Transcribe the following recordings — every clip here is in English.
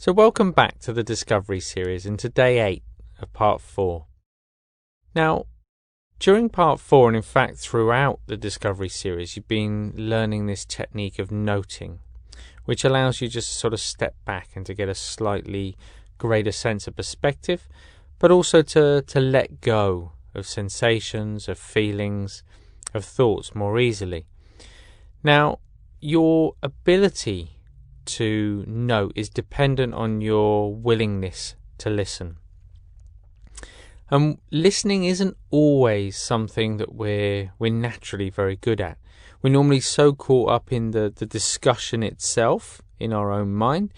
So welcome back to the Discovery series and to day 8 of part 4. Now, during part 4 and in fact throughout the Discovery series, you've been learning this technique of noting, which allows you just to sort of step back and to get a slightly greater sense of perspective, but also to let go of sensations, of feelings, of thoughts more easily. Now, your ability to note is dependent on your willingness to listen. And listening isn't always something that we're naturally very good at. We're normally so caught up in the discussion itself in our own mind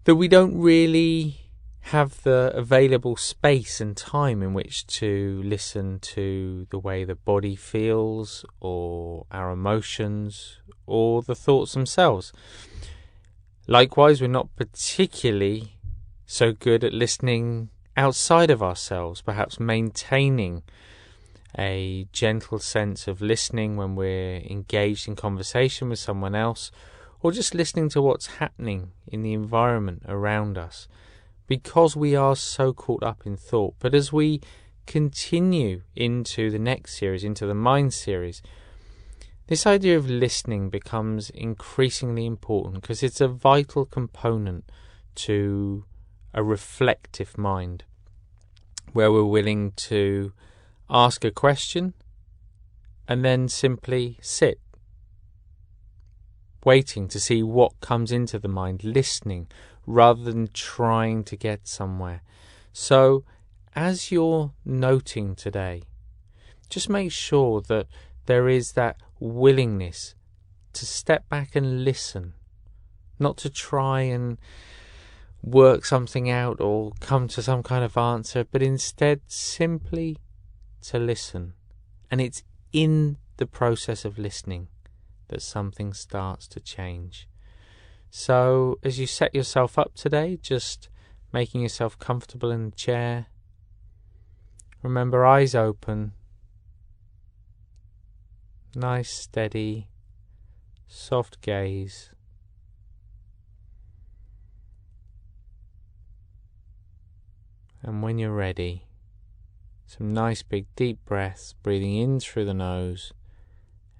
that we don't really have the available space and time in which to listen to the way the body feels or our emotions or the thoughts themselves. Likewise, we're not particularly so good at listening outside of ourselves, perhaps maintaining a gentle sense of listening when we're engaged in conversation with someone else, or just listening to what's happening in the environment around us, because we are so caught up in thought. But as we continue into the next series, into the Mind series, this idea of listening becomes increasingly important because it's a vital component to a reflective mind, where we're willing to ask a question and then simply sit, waiting to see what comes into the mind, listening rather than trying to get somewhere. So as you're noting today, just make sure that there is that willingness to step back and listen, not to try and work something out or come to some kind of answer, but instead simply to listen. And it's in the process of listening that something starts to change. So as you set yourself up today, just making yourself comfortable in the chair, remember, eyes open, nice, steady, soft gaze. And when you're ready, some nice big deep breaths, breathing in through the nose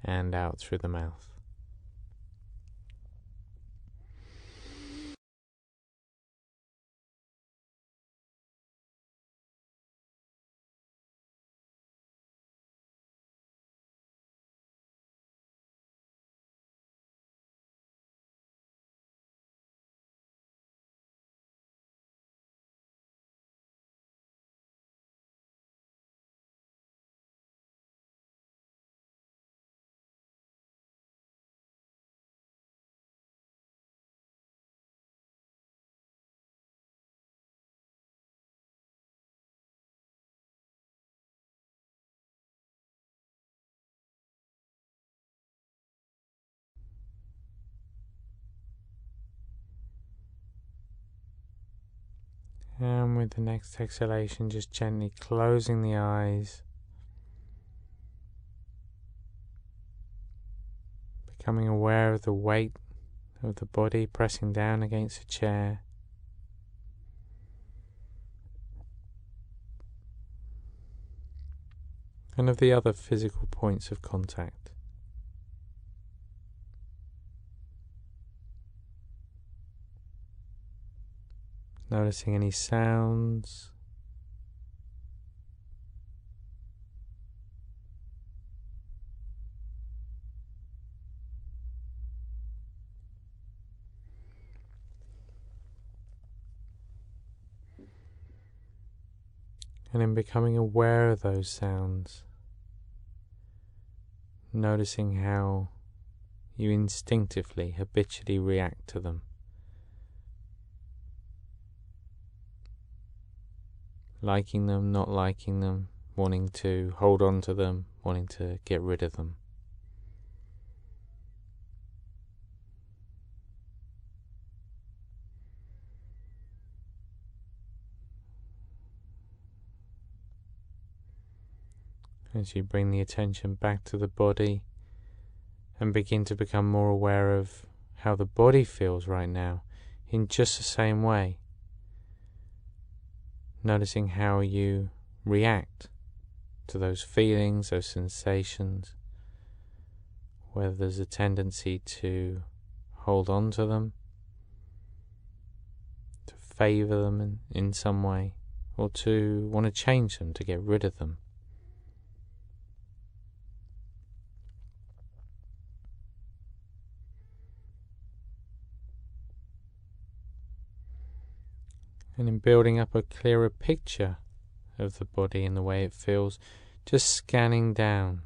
and out through the mouth. And with the next exhalation, just gently closing the eyes, becoming aware of the weight of the body pressing down against the chair. And of the other physical points of contact. Noticing any sounds, and in becoming aware of those sounds, noticing how you instinctively, habitually react to them. Liking them, not liking them, wanting to hold on to them, wanting to get rid of them. As you bring the attention back to the body and begin to become more aware of how the body feels right now, in just the same way, noticing how you react to those feelings, those sensations, whether there's a tendency to hold on to them, to favour them in some way, or to want to change them, to get rid of them. And in building up a clearer picture of the body and the way it feels, just scanning down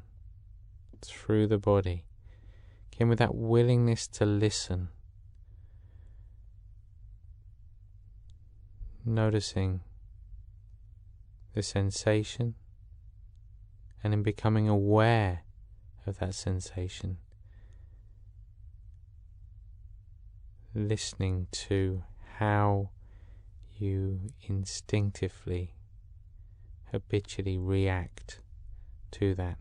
through the body, again with that willingness to listen, noticing the sensation, and in becoming aware of that sensation, listening to how you instinctively, habitually react to that,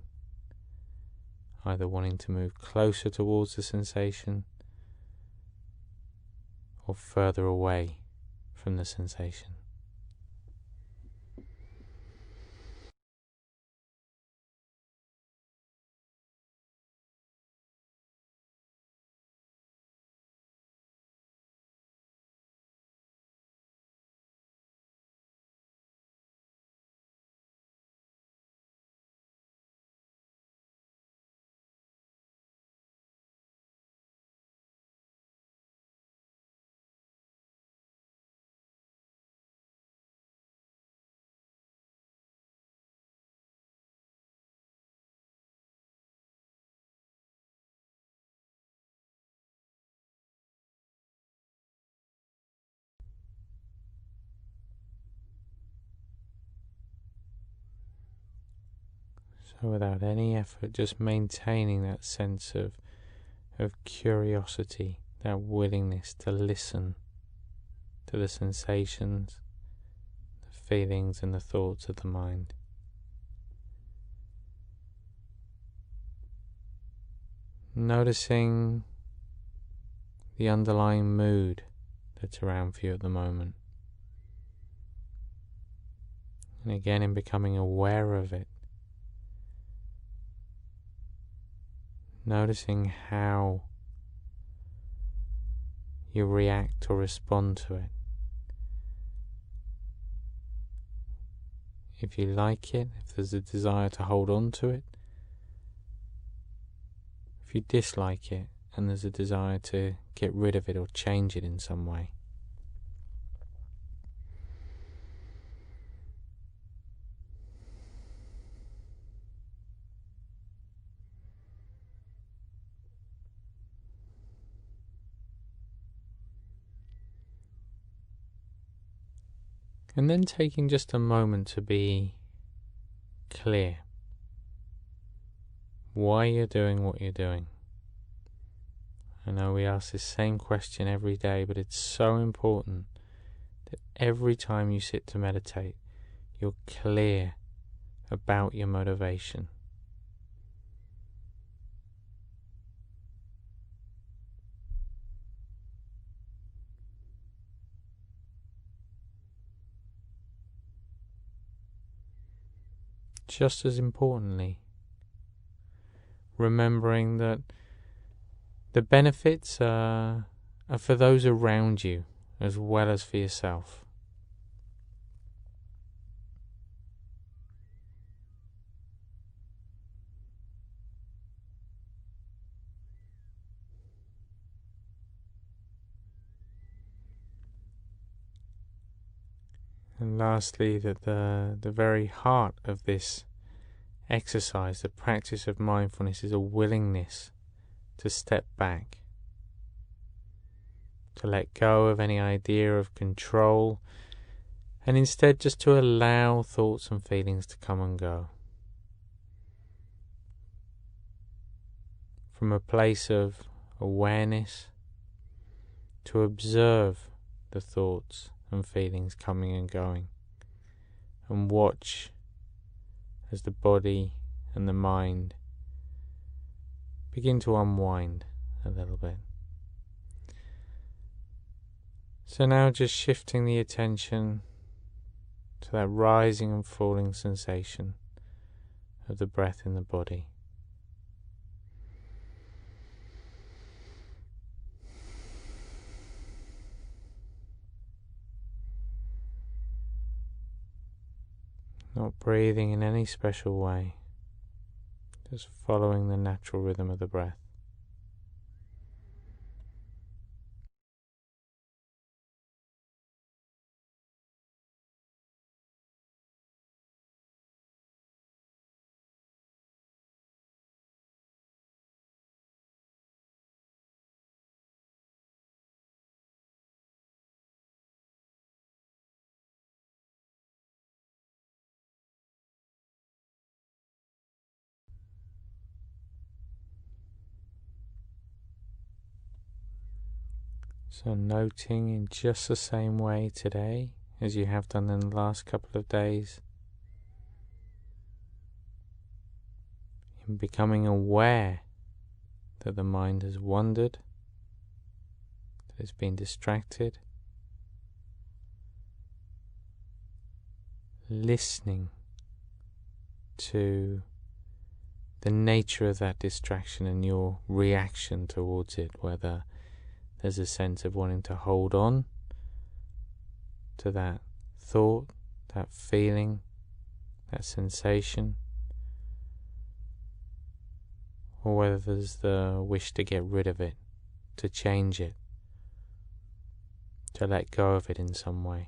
either wanting to move closer towards the sensation or further away from the sensation. So without any effort, just maintaining that sense of curiosity, that willingness to listen to the sensations, the feelings and the thoughts of the mind. Noticing the underlying mood that's around for you at the moment. And again, in becoming aware of it, noticing how you react or respond to it. If you like it, if there's a desire to hold on to it. If you dislike it and there's a desire to get rid of it or change it in some way. And then taking just a moment to be clear why you're doing what you're doing. I know we ask this same question every day, but it's so important that every time you sit to meditate, you're clear about your motivation. Just as importantly, remembering that the benefits are for those around you as well as for yourself. And lastly, that the very heart of this exercise, the practice of mindfulness, is a willingness to step back, to let go of any idea of control, and instead just to allow thoughts and feelings to come and go. From a place of awareness, to observe the thoughts and feelings coming and going, and watch as the body and the mind begin to unwind a little bit. So now just shifting the attention to that rising and falling sensation of the breath in the body. Not breathing in any special way, just following the natural rhythm of the breath. So noting in just the same way today as you have done in the last couple of days, in becoming aware that the mind has wandered, that it's been distracted, listening to the nature of that distraction and your reaction towards it, whether there's a sense of wanting to hold on to that thought, that feeling, that sensation, or whether there's the wish to get rid of it, to change it, to let go of it in some way.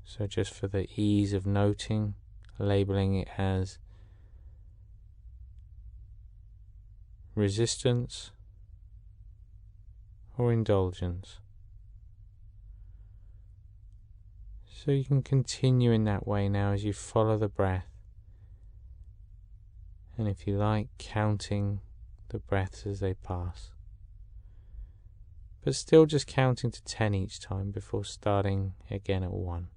So just for the ease of noting, labeling it as resistance or indulgence. So you can continue in that way now as you follow the breath, and if you like, counting the breaths as they pass, but still just counting to 10 each time before starting again at 1.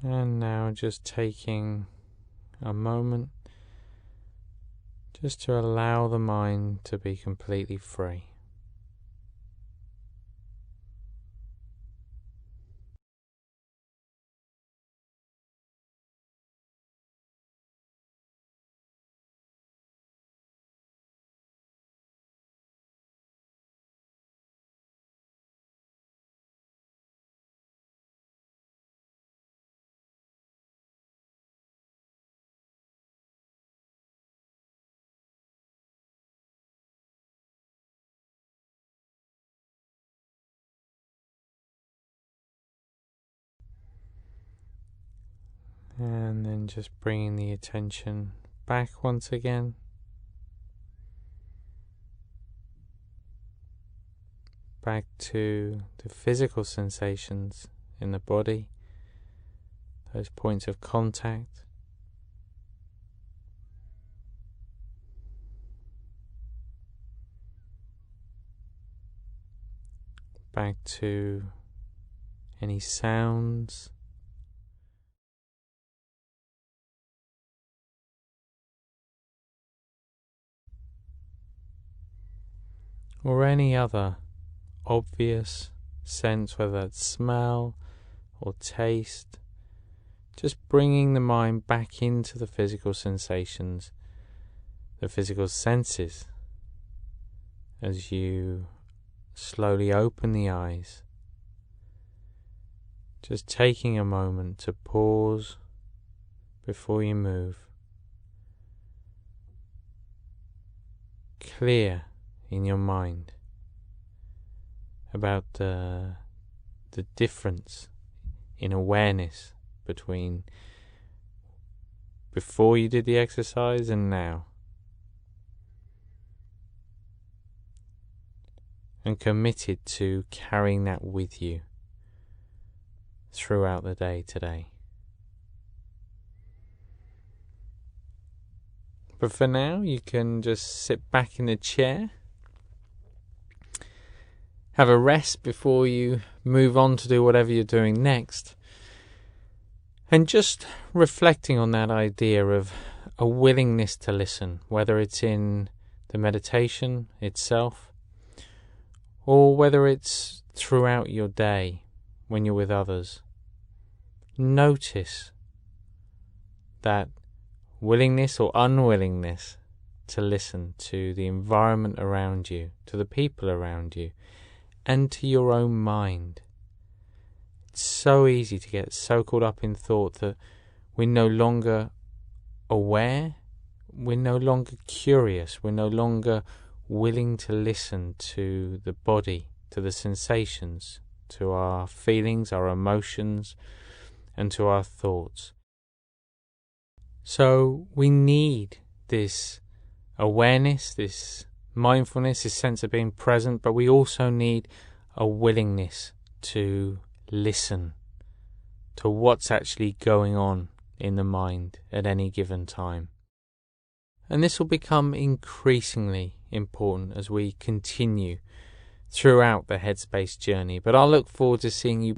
And now just taking a moment just to allow the mind to be completely free. And then just bringing the attention back once again. Back to the physical sensations in the body, those points of contact. Back to any sounds. Or any other obvious sense, whether that's smell or taste. Just bringing the mind back into the physical sensations, the physical senses, as you slowly open the eyes. Just taking a moment to pause before you move. Clear in your mind about the difference in awareness between before you did the exercise and now. And committed to carrying that with you throughout the day today. But for now, you can just sit back in the chair, have a rest before you move on to do whatever you're doing next, and just reflecting on that idea of a willingness to listen, whether it's in the meditation itself, or whether it's throughout your day when you're with others. Notice that willingness or unwillingness to listen to the environment around you, to the people around you, and to your own mind. It's so easy to get so caught up in thought that we're no longer aware, we're no longer curious, we're no longer willing to listen to the body, to the sensations, to our feelings, our emotions, and to our thoughts. So we need this awareness, this mindfulness, this sense of being present, but we also need a willingness to listen to what's actually going on in the mind at any given time. And this will become increasingly important as we continue throughout the Headspace journey. But I'll look forward to seeing you